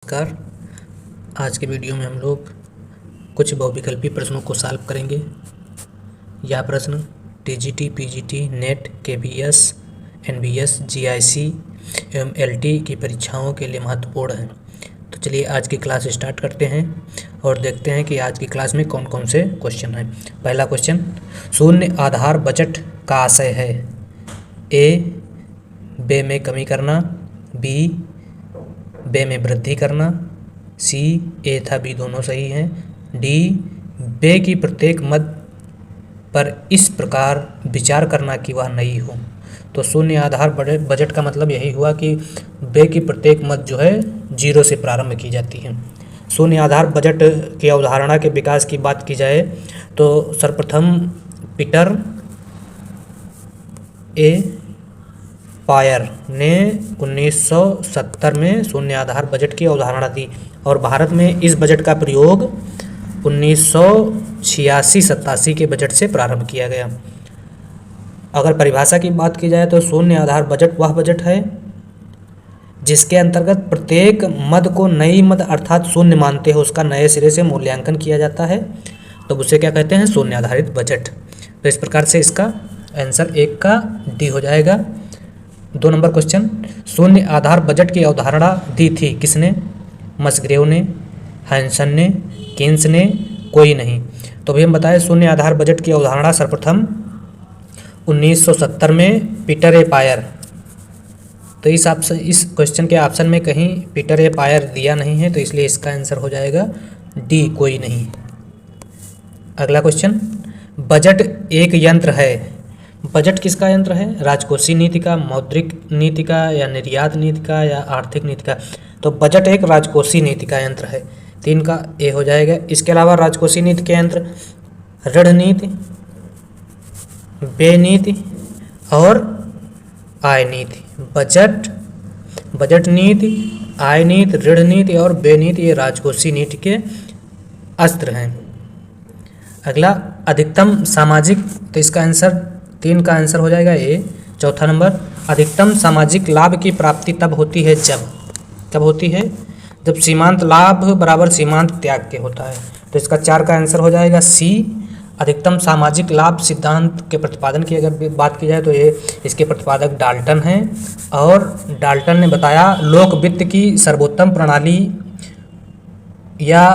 नमस्कार। आज के वीडियो में हम लोग कुछ बहुविकल्पी प्रश्नों को सॉल्व करेंगे। यह प्रश्न TGT, PGT, net, KBS, NBS, GIC एवं एलटी की परीक्षाओं के लिए महत्वपूर्ण है। तो चलिए आज की क्लास स्टार्ट करते हैं और देखते हैं कि आज की क्लास में कौन कौन से क्वेश्चन हैं। पहला क्वेश्चन, शून्य आधार बजट का आशय है ए, व्यय में कमी करना, बी, व्यय में वृद्धि करना, सी, ए तथा बी दोनों सही हैं, डी, व्यय की प्रत्येक मद पर इस प्रकार विचार करना कि वह नई हो। तो शून्य आधार बजट का मतलब यही हुआ कि व्यय की प्रत्येक मद जो है जीरो से प्रारंभ की जाती है। शून्य आधार बजट की अवधारणा के विकास की बात की जाए तो सर्वप्रथम पीटर ए पायर ने 1970 में शून्य आधार बजट की अवधारणा दी और भारत में इस बजट का प्रयोग 1986-87 के बजट से प्रारंभ किया गया। अगर परिभाषा की बात की जाए तो शून्य आधार बजट वह बजट है जिसके अंतर्गत प्रत्येक मद को नई मद अर्थात शून्य मानते हुए उसका नए सिरे से मूल्यांकन किया जाता है, तो उसे क्या कहते हैं? शून्य आधारित बजट। तो इस प्रकार से इसका आंसर 1 का डी हो जाएगा। 2 नंबर क्वेश्चन, शून्य आधार बजट की अवधारणा दी थी किसने? मसग्रेव ने, हैंसन ने, केन्स ने, कोई नहीं। तो अभी हम बताएं शून्य आधार बजट की अवधारणा सर्वप्रथम 1970 में पीटर ए पायर। तो इस क्वेश्चन के ऑप्शन में कहीं पीटर ए पायर दिया नहीं है, तो इसलिए इसका आंसर हो जाएगा डी, कोई नहीं। अगला क्वेश्चन, बजट एक यंत्र है। बजट किसका यंत्र है? राजकोषीय नीति का, मौद्रिक नीति का, या निर्यात नीति का, या आर्थिक नीति का? तो बजट एक राजकोषीय नीति का यंत्र है। 3 का ए हो जाएगा। इसके अलावा राजकोषीय नीति के यंत्र ऋण नीति, व्यय नीति और आय नीति। बजट नीति, आय नीति, ऋण नीति और व्यय नीति ये राजकोषीय नीति के अस्त्र हैं। अगला, अधिकतम सामाजिक, तो इसका आंसर 3 का आंसर हो जाएगा ए। 4था नंबर, अधिकतम सामाजिक लाभ की प्राप्ति तब होती है जब सीमांत लाभ बराबर सीमांत त्याग के होता है। तो इसका 4 का आंसर हो जाएगा सी। अधिकतम सामाजिक लाभ सिद्धांत के प्रतिपादन की अगर बात की जाए तो ये इसके प्रतिपादक डाल्टन हैं और डाल्टन ने बताया लोक वित्त की सर्वोत्तम प्रणाली या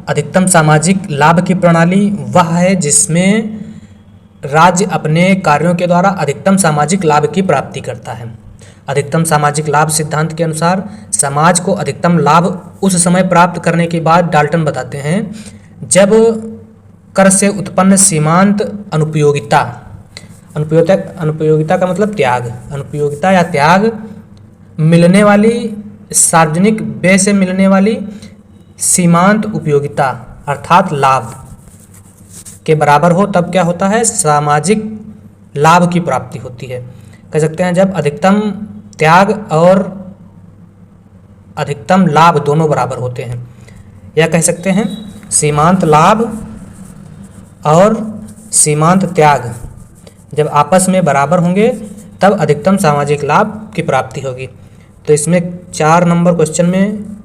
अधिकतम सामाजिक लाभ की प्रणाली वह है जिसमें राज्य अपने कार्यों के द्वारा अधिकतम सामाजिक लाभ की प्राप्ति करता है। अधिकतम सामाजिक लाभ सिद्धांत के अनुसार समाज को अधिकतम लाभ उस समय प्राप्त करने के बाद डाल्टन बताते हैं जब कर से उत्पन्न सीमांत अनुपयोगिता का मतलब त्याग, अनुपयोगिता या त्याग मिलने वाली सार्वजनिक व्यय से मिलने वाली सीमांत उपयोगिता अर्थात लाभ के बराबर हो, तब क्या होता है? सामाजिक लाभ की प्राप्ति होती है। कह सकते हैं जब अधिकतम त्याग और अधिकतम लाभ दोनों बराबर होते हैं, या कह सकते हैं सीमांत लाभ और सीमांत त्याग जब आपस में बराबर होंगे तब अधिकतम सामाजिक लाभ की प्राप्ति होगी। तो इसमें 4 नंबर क्वेश्चन में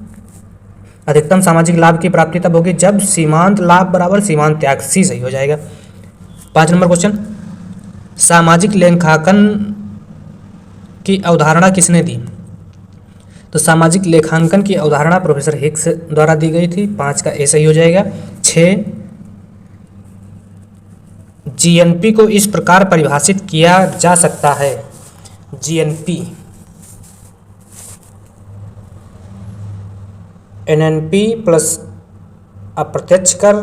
अधिकतम सामाजिक लाभ की प्राप्ति तब होगी जब सीमांत लाभ बराबर सीमांत त्याग, सी सही हो जाएगा। 5 नंबर क्वेश्चन, सामाजिक लेखांकन की अवधारणा किसने दी? तो सामाजिक लेखांकन की अवधारणा प्रोफेसर हिक्स द्वारा दी गई थी। 5 का ए सही हो जाएगा। 6, जीएनपी को इस प्रकार परिभाषित किया जा सकता है। जीएनपी, एनएनपी प्लस अप्रत्यक्ष कर,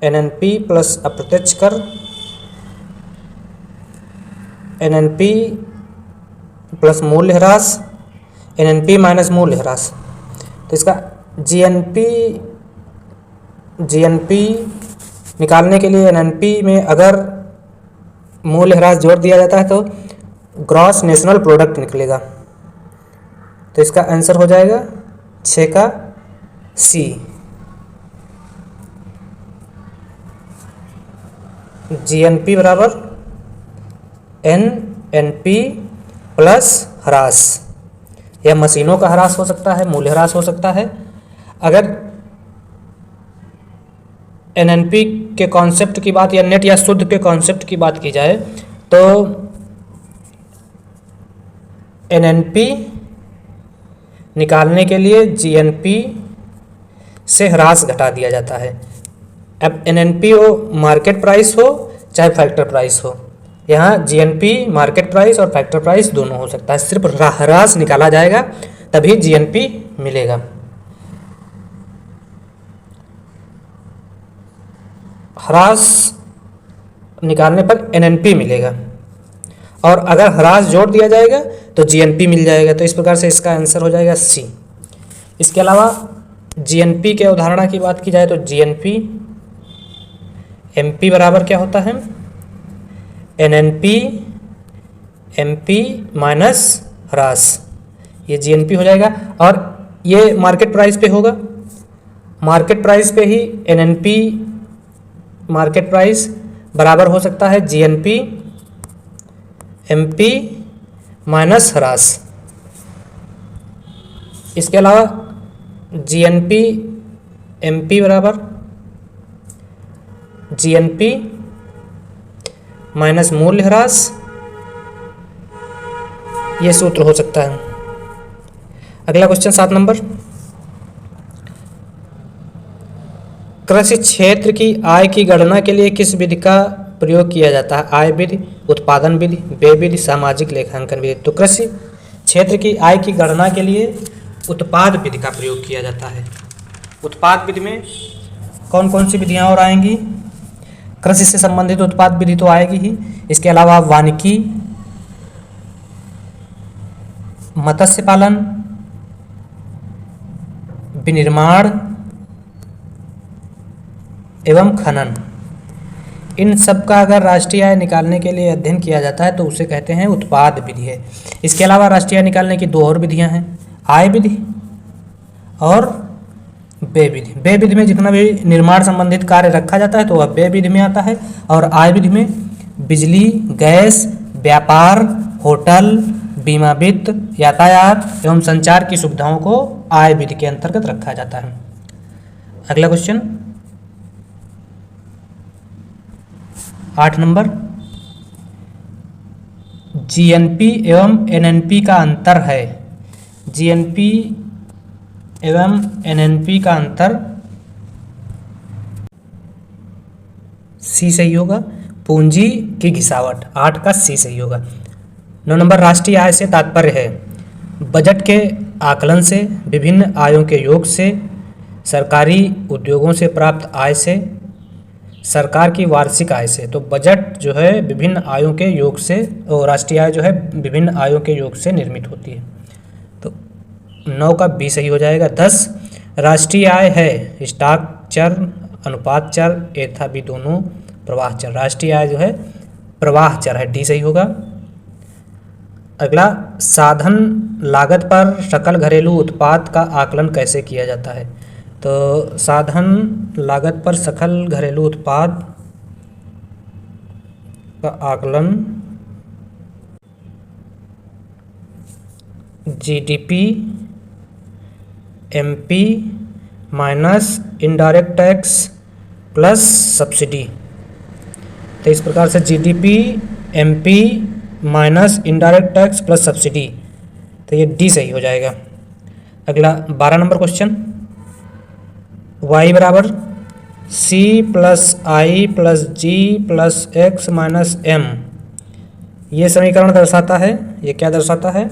एनएनपी प्लस अप्रत्यक्ष कर, एनएनपी प्लस मूल्य ह्रास, एनएनपी माइनस मूल्य ह्रास। तो इसका जीएनपी निकालने के लिए एनएनपी में अगर मूल्य ह्रास जोड़ दिया जाता है तो ग्रॉस नेशनल प्रोडक्ट निकलेगा। तो इसका आंसर हो जाएगा 6 का सी। जीएनपी बराबर एनएनपी प्लस ह्रास। या मशीनों का ह्रास हो सकता है, मूल्य ह्रास हो सकता है। अगर एनएनपी के कॉन्सेप्ट की बात या नेट या शुद्ध के कॉन्सेप्ट की बात की जाए तो एनएनपी निकालने के लिए जीएनपी से ह्रास घटा दिया जाता है। अब एनएनपी हो मार्केट प्राइस हो चाहे फैक्टर प्राइस हो, यहाँ जीएनपी मार्केट प्राइस और फैक्टर प्राइस दोनों हो सकता है, सिर्फ ह्रास निकाला जाएगा तभी जीएनपी मिलेगा। ह्रास निकालने पर एनएनपी मिलेगा और अगर ह्रास जोड़ दिया जाएगा तो जीएनपी मिल जाएगा। तो इस प्रकार से इसका आंसर हो जाएगा सी। इसके अलावा जीएनपी के उदाहरण की बात की जाए तो जीएनपी एमपी बराबर क्या होता है, एनएनपी एमपी माइनस ह्रास, ये जीएनपी हो जाएगा। और ये मार्केट प्राइस पे होगा, मार्केट प्राइस पे ही एनएनपी मार्केट प्राइस बराबर हो सकता है जीएनपी एमपी माइनस ह्रास। इसके अलावा जीएनपी एमपी बराबर जीएनपी माइनस मूल्य ह्रास, ये सूत्र हो सकता है। अगला क्वेश्चन 7 नंबर, कृषि क्षेत्र की आय की गणना के लिए किस विधि का प्रयोग किया जाता है, आय विधि, उत्पादन विधि, व्यय विधि, सामाजिक लेखांकन विधि। तो कृषि क्षेत्र की आय की गणना के लिए उत्पाद विधि का प्रयोग किया जाता है। उत्पाद विधि में कौन कौन सी विधियां और आएंगी, कृषि से संबंधित उत्पाद विधि तो आएगी ही, इसके अलावा वानिकी, मत्स्य पालन, विनिर्माण एवं खनन, इन सब का अगर राष्ट्रीय आय निकालने के लिए अध्ययन किया जाता है तो उसे कहते हैं उत्पाद विधि है। इसके अलावा राष्ट्रीय आय निकालने की 2 और विधियां हैं, आय विधि और व्यय विधि। व्यय विधि में जितना भी निर्माण संबंधित कार्य रखा जाता है तो वह व्यय विधि में आता है, और आय विधि में बिजली, गैस, व्यापार, होटल, बीमा वित्त, यातायात एवं संचार की सुविधाओं को आय विधि के अंतर्गत रखा जाता है। अगला क्वेश्चन 8 नंबर, जीएनपी एवं एनएनपी का अंतर है। जीएनपी एवं एनएनपी का अंतर सी सही होगा, पूंजी की घिसावट, 8 का सी सही होगा। 9 नंबर, राष्ट्रीय आय से तात्पर्य है बजट के आकलन से, विभिन्न आयों के योग से, सरकारी उद्योगों से प्राप्त आय से, सरकार की वार्षिक आय से। तो बजट जो है विभिन्न आयों के योग से, और राष्ट्रीय आय जो है विभिन्न आयों के योग से निर्मित होती है। तो 9 का बी सही हो जाएगा। 10, राष्ट्रीय आय है स्टॉक चर, अनुपात चर, एथा बी दोनों, प्रवाह चर। राष्ट्रीय आय जो है प्रवाह चर है, डी सही होगा। अगला, साधन लागत पर सकल घरेलू उत्पाद का आकलन कैसे किया जाता है। तो साधन लागत पर सकल घरेलू उत्पाद का आकलन GDP MP minus indirect tax plus subsidy. तो इस प्रकार से GDP MP minus indirect tax plus subsidy, तो ये डी सही हो जाएगा। अगला 12 नंबर क्वेश्चन, y बराबर सी plus I plus G plus X minus M, ये समीकरण दर्शाता है, ये क्या दर्शाता है,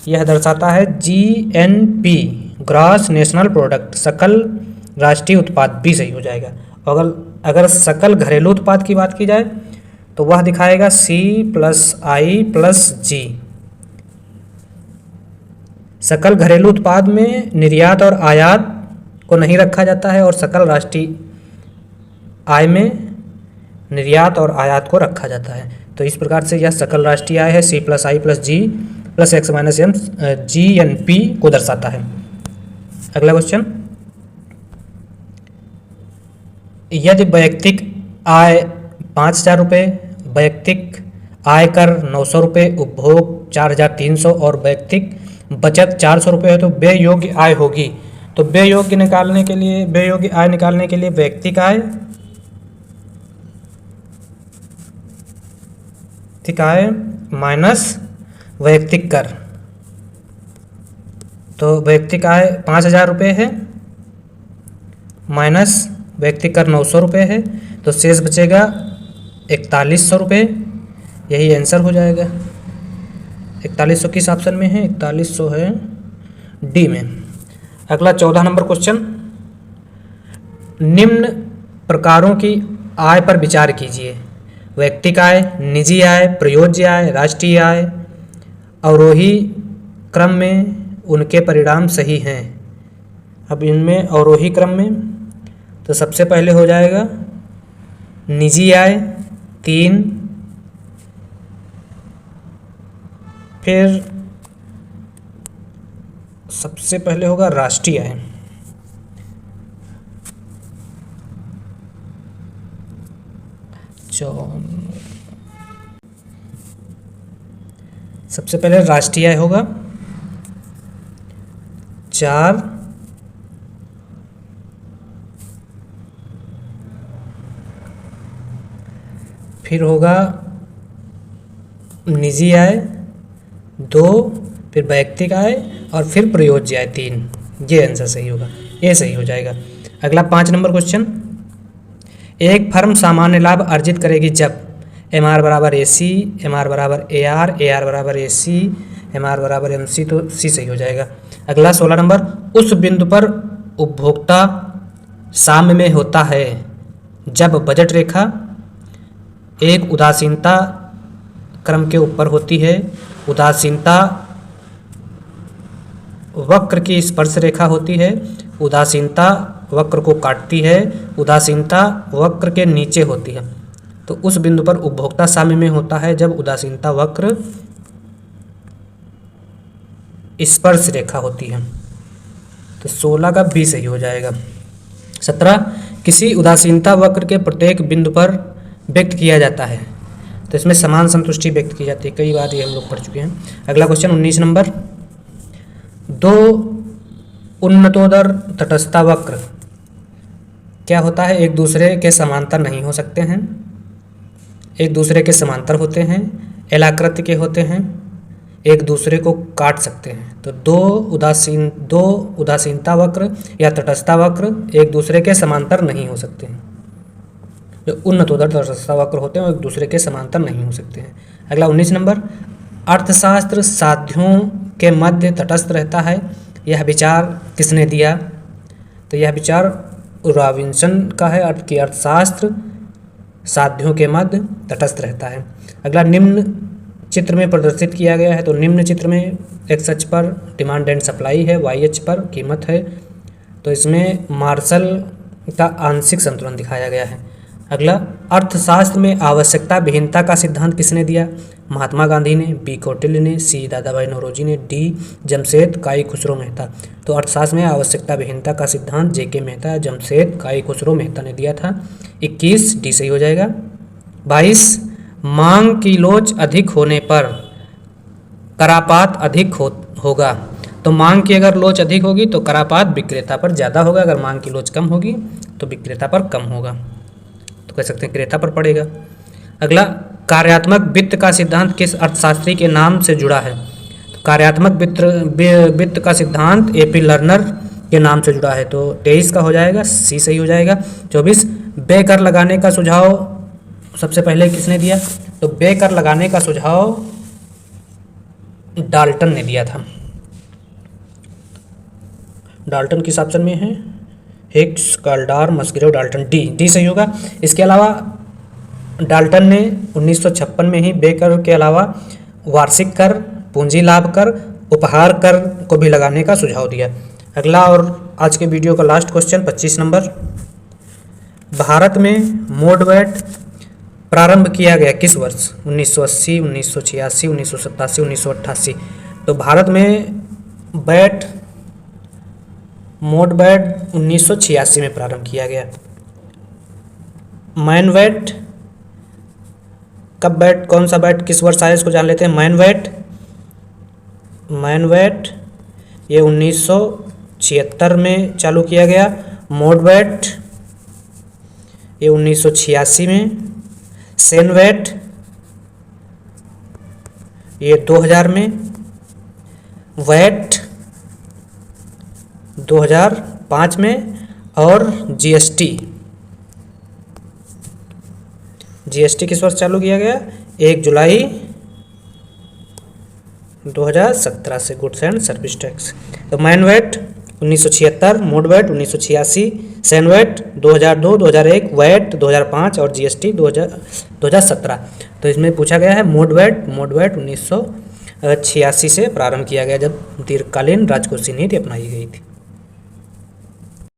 यह दर्शाता है जीएनपी ग्रॉस नेशनल प्रोडक्ट, सकल राष्ट्रीय उत्पाद, बी सही हो जाएगा। अगर सकल घरेलू उत्पाद की बात की जाए तो वह दिखाएगा सी प्लस आई प्लस जी। सकल घरेलू उत्पाद में निर्यात और आयात को नहीं रखा जाता है, और सकल राष्ट्रीय आय में निर्यात और आयात को रखा जाता है। तो इस प्रकार से यह सकल राष्ट्रीय आय है, C plus I plus G plus X minus M, GNP को दर्शाता है। अगला क्वेश्चन, यदि वैयक्तिक आय 5,000 रुपये, वैयक्तिक आयकर 900 रुपये, उपभोग 4,300 और वैयक्तिक बचत 400 रुपये है तो व्यय योग्य आय होगी। तो व्यय योग्य निकालने के लिए, व्यय योग्य आय निकालने के लिए वैयक्तिक आय, वैयक्तिक आय माइनस वैयक्तिक कर। तो वैयक्तिक आय 5,000 रुपये है माइनस वैयक्तिक कर 900 रुपये है, तो शेष बचेगा 4100 रुपये। यही आंसर हो जाएगा। 4100 किस ऑप्शन में है? 4100 है डी में। अगला 14 नंबर क्वेश्चन, निम्न प्रकारों की आय पर विचार कीजिए। वैयक्तिक आय, निजी आय, प्रयोज्य आय, राष्ट्रीय आय। अवरोही क्रम में उनके परिणाम सही हैं। अब इनमें अवरोही क्रम में तो सबसे पहले हो जाएगा निजी आय 3, फिर सबसे पहले होगा राष्ट्रीय आय, सबसे पहले राष्ट्रीय आय होगा 4, फिर होगा निजी आय 2, फिर वैयक्तिक आय और फिर प्रयोज्य आय 3। ये आंसर सही होगा, ये सही हो जाएगा। अगला 5 नंबर क्वेश्चन, एक फर्म सामान्य लाभ अर्जित करेगी जब MR बराबर AC, MR बराबर AR, AR बराबर AC, MR बराबर MC। तो C सही हो जाएगा। अगला 16 नंबर, उस बिंदु पर उपभोक्ता साम्य में होता है जब बजट रेखा एक उदासीनता क्रम के ऊपर होती है, उदासीनता वक्र की स्पर्श रेखा होती है, उदासीनता वक्र को काटती है, उदासीनता वक्र के नीचे होती है। तो उस बिंदु पर उपभोक्ता साम्य में होता है जब उदासीनता वक्र स्पर्श रेखा होती है। तो 16 का बी सही हो जाएगा। 17, किसी उदासीनता वक्र के प्रत्येक बिंदु पर व्यक्त किया जाता है। तो इसमें समान संतुष्टि व्यक्त की जाती है, कई बार ये हम लोग पढ़ चुके हैं। अगला क्वेश्चन 19 नंबर, दो उन्नतोदर तटस्थता वक्र क्या होता है? एक दूसरे के समांतर नहीं हो सकते हैं, एक दूसरे के समांतर होते हैं, एलाकृति के होते हैं, एक दूसरे को काट सकते हैं। तो दो उदासीनता वक्र या तटस्थता वक्र एक दूसरे के समांतर नहीं हो सकते हैं। जो उन्नतोदर तटस्थता वक्र होते हैं वो एक दूसरे के समांतर नहीं हो सकते हैं। अगला 19 नंबर, अर्थशास्त्र साध्यों के मध्य तटस्थ रहता है, यह विचार किसने दिया? तो यह विचार रॉबिन्सन का है कि अर्थशास्त्र साध्यों के मध्य तटस्थ रहता है। अगला निम्न चित्र में प्रदर्शित किया गया है। तो निम्न चित्र में एक्स अक्ष पर डिमांड एंड सप्लाई है, वाई अक्ष पर कीमत है। तो इसमें मार्शल का आंशिक संतुलन दिखाया गया है। अगला, अर्थशास्त्र में आवश्यकता विहीनता का सिद्धांत किसने दिया? महात्मा गांधी ने, बी कौटिल्य ने, सी दादाभाई नौरोजी ने, डी जमशेद काई खुसरो मेहता। तो अर्थशास्त्र में आवश्यकता विहीनता का सिद्धांत जेके मेहता, जमशेद काई खुसरो मेहता ने दिया था। 21 डी सही हो जाएगा। 22, मांग की लोच अधिक होने पर करापात अधिक होगा। तो मांग की अगर लोच अधिक होगी तो करापात विक्रेता पर ज़्यादा होगा, अगर मांग की लोच कम होगी तो विक्रेता पर कम होगा, तो कह सकते हैं क्रेता पर पड़ेगा। अगला, कार्यात्मक वित्त का सिद्धांत किस अर्थशास्त्री के नाम से जुड़ा है? तो कार्यात्मक वित्त का सिद्धांत एपी लर्नर के नाम से जुड़ा है। तो 23 का हो जाएगा, सी सही हो जाएगा। 24, व्यय कर लगाने का सुझाव सबसे पहले किसने दिया? तो व्यय कर लगाने का सुझाव डाल्टन ने दिया था। डाल्टन किस ऑप्शन में है? हिग्स, काल्डार, मस्किरो, डाल्टन, डी सही होगा। इसके अलावा डाल्टन ने 1956 में ही व्यय कर के अलावा वार्षिक कर, पूंजी लाभ कर, उपहार कर को भी लगाने का सुझाव दिया। अगला और आज के वीडियो का लास्ट क्वेश्चन 25 नंबर, भारत में मोडवैट प्रारंभ किया गया किस वर्ष? 1980, 1986, 1987, 1988। तो भारत में मोडवैट 1986 में प्रारंभ किया गया। मैनवैट कब बैट, कौन सा बैट किस वर्ष आया इसको जान लेते हैं। मैनवैट मैन वैट ये 1976 में चालू किया गया। मोड वैट ये 1986 में। सेन वैट ये 2000 में। वैट 2005 में। और जीएसटी किस वर्ष चालू किया गया? 1 जुलाई 2017 से, गुड्स एंड सर्विस टैक्स। तो MANVAT 1976, MODVAT 1986, CENVAT 2002, 2001, VAT 2005 और जीएसटी 2017। तो इसमें पूछा गया है मोड वैट 1986 से प्रारंभ किया गया जब दीर्घकालीन राजकोषीय नीति अपनाई गई थी।